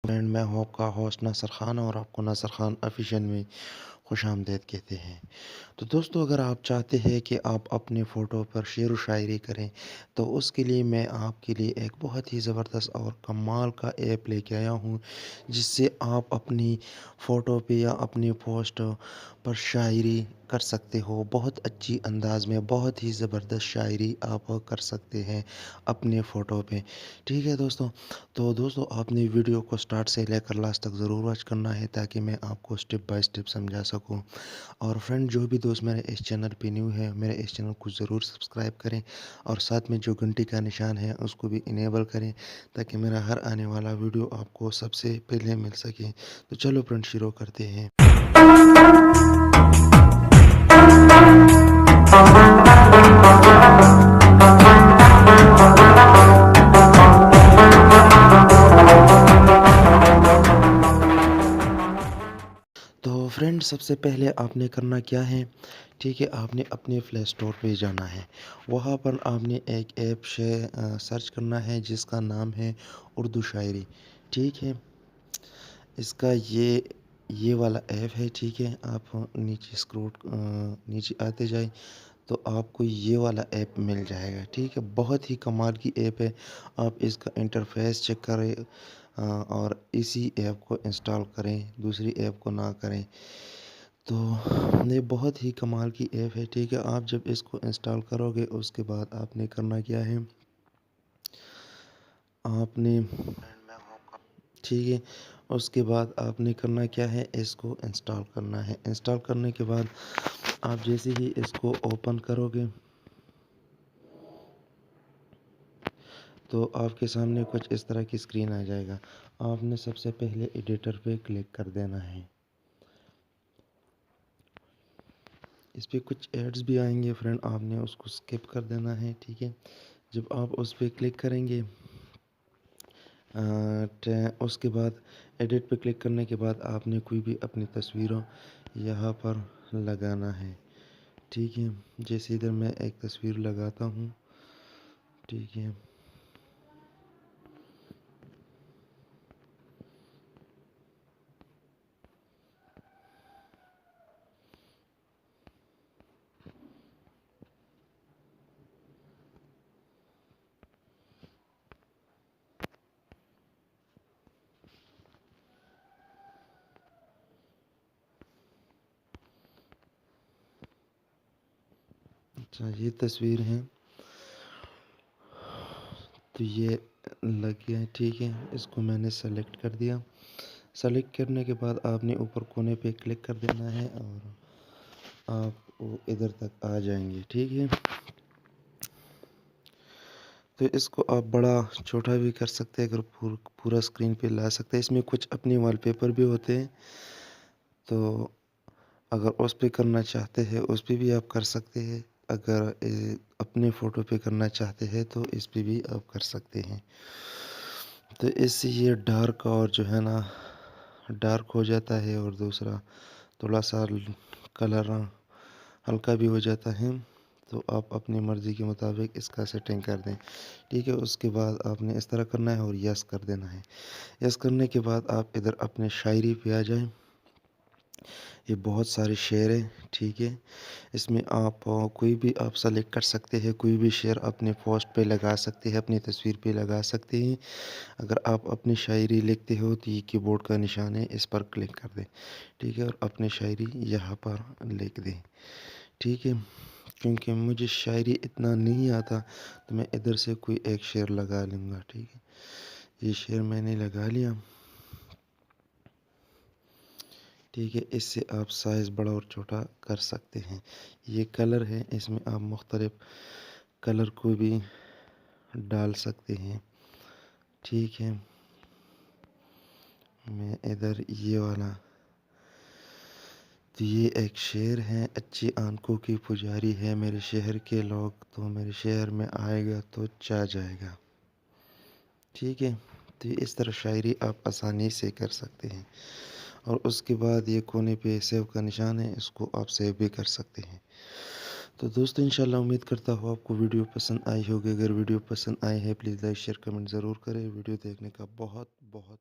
Friend, मैं हूँ आपका होस्ट नसर खान और आपको नसर खान ऑफिशियल में खुशामदीद कहते हैं। तो दोस्तों, अगर आप चाहते हैं कि आप अपने फ़ोटो पर शेर व शायरी करें, तो उसके लिए मैं आपके लिए एक बहुत ही ज़बरदस्त और कमाल का ऐप लेके आया हूँ, जिससे आप अपनी फ़ोटो पे या अपनी पोस्ट पर शायरी कर सकते हो। बहुत अच्छी अंदाज़ में बहुत ही ज़बरदस्त शायरी आप कर सकते हैं अपने फ़ोटो पे। ठीक है दोस्तों? तो दोस्तों, आपने वीडियो को स्टार्ट से लेकर लास्ट तक ज़रूर वॉच करना है, ताकि मैं आपको स्टेप बाय स्टेप समझा सकूं। और फ्रेंड, जो भी दोस्त मेरे इस चैनल पे न्यू है, मेरे इस चैनल को ज़रूर सब्सक्राइब करें और साथ में जो घंटी का निशान है उसको भी इनेबल करें, ताकि मेरा हर आने वाला वीडियो आपको सबसे पहले मिल सके। तो चलो फ्रेंड, शुरू करते हैं। तो फ्रेंड, सबसे पहले आपने करना क्या है, ठीक है, आपने अपने प्ले स्टोर पे जाना है। वहाँ पर आपने एक ऐप से सर्च करना है जिसका नाम है उर्दू शायरी। ठीक है, इसका ये वाला ऐप है। ठीक है, आप नीचे नीचे आते जाए तो आपको ये वाला ऐप मिल जाएगा। ठीक है, बहुत ही कमाल की ऐप है। आप इसका इंटरफेस चेक करें और इसी ऐप को इंस्टॉल करें, दूसरी ऐप को ना करें। तो ये बहुत ही कमाल की ऐप है। ठीक है, आप जब इसको इंस्टॉल करोगे उसके बाद आपने करना क्या है, आपने ठीक है, उसके बाद आपने करना क्या है, इसको इंस्टॉल करना है। इंस्टॉल करने के बाद आप जैसे ही इसको ओपन करोगे तो आपके सामने कुछ इस तरह की स्क्रीन आ जाएगा। आपने सबसे पहले एडिटर पे क्लिक कर देना है। इस पे कुछ एड्स भी आएंगे फ्रेंड, आपने उसको स्किप कर देना है। ठीक है, जब आप उस पर क्लिक करेंगे उसके बाद एडिट पे क्लिक करने के बाद आपने कोई भी अपनी तस्वीरों यहाँ पर लगाना है। ठीक है, जैसे इधर मैं एक तस्वीर लगाता हूँ। ठीक है, अच्छा, ये तस्वीर है तो ये लग गया है। ठीक है, इसको मैंने सेलेक्ट कर दिया। सेलेक्ट करने के बाद आपने ऊपर कोने पे क्लिक कर देना है और आप वो इधर तक आ जाएंगे। ठीक है, तो इसको आप बड़ा छोटा भी कर सकते हैं, अगर पूरा स्क्रीन पे ला सकते हैं। इसमें कुछ अपने वॉलपेपर भी होते हैं, तो अगर उस पे करना चाहते हैं उस पे भी आप कर सकते हैं। अगर अपने फ़ोटो पे करना चाहते हैं तो इस पे भी आप कर सकते हैं। तो इससे ये डार्क और जो है ना डार्क हो जाता है, और दूसरा थोड़ा सा कलर हल्का भी हो जाता है। तो आप अपनी मर्ज़ी के मुताबिक इसका सेटिंग कर दें। ठीक है, उसके बाद आपने इस तरह करना है और यस कर देना है। यस करने के बाद आप इधर अपने शायरी पे आ जाएं। ये बहुत सारे शेर हैं। ठीक है, इसमें आप कोई भी आप सेलेक्ट कर सकते हैं, कोई भी शेर अपने पोस्ट पे लगा सकते हैं, अपनी तस्वीर पे लगा सकते हैं। अगर आप अपनी शायरी लिखते हो तो ये कीबोर्ड का निशान है, इस पर क्लिक कर दें। ठीक है, और अपनी शायरी यहाँ पर लिख दें। ठीक है, क्योंकि मुझे शायरी इतना नहीं आता तो मैं इधर से कोई एक शेर लगा लूँगा। ठीक है, ये शेर मैंने लगा लिया। ठीक है, इससे आप साइज़ बड़ा और छोटा कर सकते हैं। ये कलर है, इसमें आप मुख्तलिफ कलर को भी डाल सकते हैं। ठीक है, मैं इधर ये वाला, तो ये एक शेर है, अच्छी आंखों की पुजारी है मेरे शहर के लोग, तो मेरे शहर में आएगा तो चा जाएगा। ठीक है, तो इस तरह शायरी आप आसानी से कर सकते हैं। और उसके बाद ये कोने पे सेव का निशान है, इसको आप सेव भी कर सकते हैं। तो दोस्तों, इंशाल्लाह उम्मीद करता हूँ आपको वीडियो पसंद आई होगी। अगर वीडियो पसंद आई है प्लीज़ लाइक शेयर कमेंट ज़रूर करें। वीडियो देखने का बहुत बहुत